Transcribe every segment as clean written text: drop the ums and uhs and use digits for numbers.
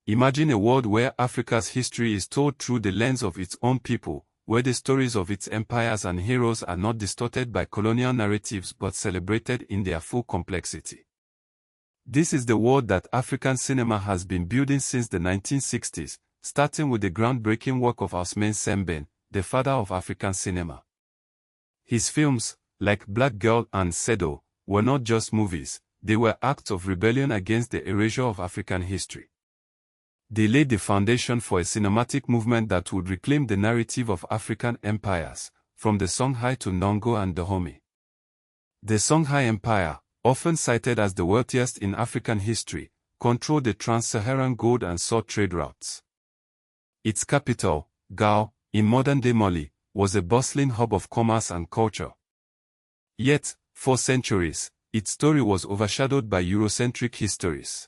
Imagine a world where Africa's history is told through the lens of its own people, where the stories of its empires and heroes are not distorted by colonial narratives but celebrated in their full complexity. This is the world that African cinema has been building since the 1960s, starting with the groundbreaking work of Ousmane Sembène, the father of African cinema. His films, like Black Girl and Sedo, were not just movies, they were acts of rebellion against the erasure of African history. They laid the foundation for a cinematic movement that would reclaim the narrative of African empires, from the Songhai to Ndongo and Dahomey. The Songhai Empire, often cited as the wealthiest in African history, controlled the trans-Saharan gold and salt trade routes. Its capital, Gao, in modern-day Mali, was a bustling hub of commerce and culture. Yet, for centuries, its story was overshadowed by Eurocentric histories.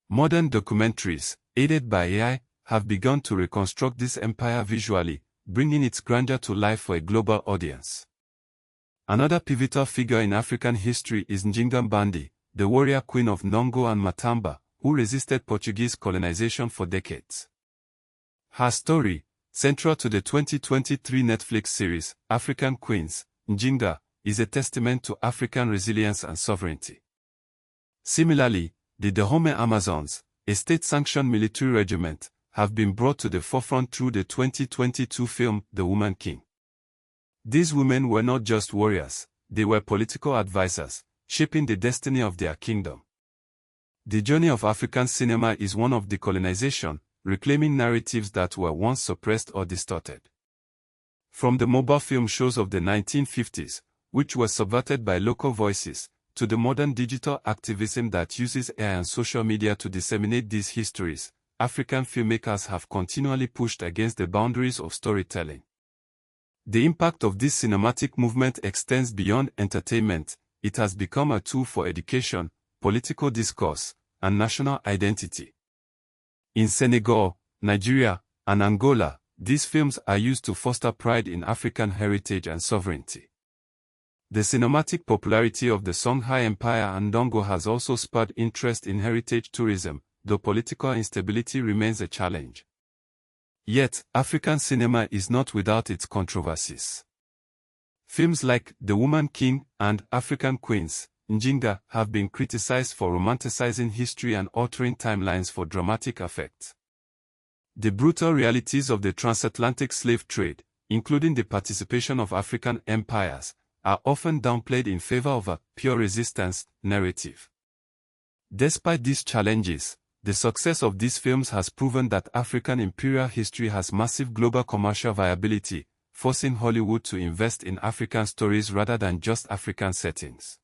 Modern documentaries, aided by AI, have begun to reconstruct this empire visually, bringing its grandeur to life for a global audience. Another pivotal figure in African history is Njinga, the warrior queen of Ndongo and Matamba, who resisted Portuguese colonization for decades. Her story, central to the 2023 Netflix series, African Queens, Njinga, is a testament to African resilience and sovereignty. Similarly, the Dahomey Amazons, a state-sanctioned military regiment, have been brought to the forefront through the 2022 film The Woman King. These women were not just warriors, they were political advisors, shaping the destiny of their kingdom. The journey of African cinema is one of decolonization, reclaiming narratives that were once suppressed or distorted. From the mobile film shows of the 1950s, which were subverted by local voices, to the modern digital activism that uses AI and social media to disseminate these histories, African filmmakers have continually pushed against the boundaries of storytelling. The impact of this cinematic movement extends beyond entertainment. It has become a tool for education, political discourse, and national identity. In Senegal, Nigeria, and Angola, these films are used to foster pride in African heritage and sovereignty. The cinematic popularity of the Songhai Empire and Ndongo has also spurred interest in heritage tourism, though political instability remains a challenge. Yet, African cinema is not without its controversies. Films like The Woman King and African Queens, Njinga, have been criticized for romanticizing history and altering timelines for dramatic effect. The brutal realities of the transatlantic slave trade, including the participation of African empires, are often downplayed in favor of a pure resistance narrative. Despite these challenges, the success of these films has proven that African imperial history has massive global commercial viability, forcing Hollywood to invest in African stories rather than just African settings.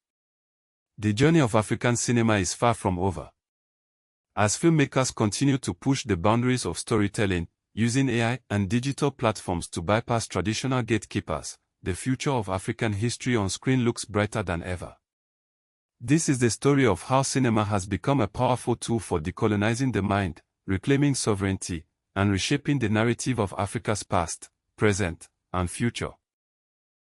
The journey of African cinema is far from over. As filmmakers continue to push the boundaries of storytelling, using AI and digital platforms to bypass traditional gatekeepers, the future of African history on screen looks brighter than ever. This is the story of how cinema has become a powerful tool for decolonizing the mind, reclaiming sovereignty, and reshaping the narrative of Africa's past, present, and future.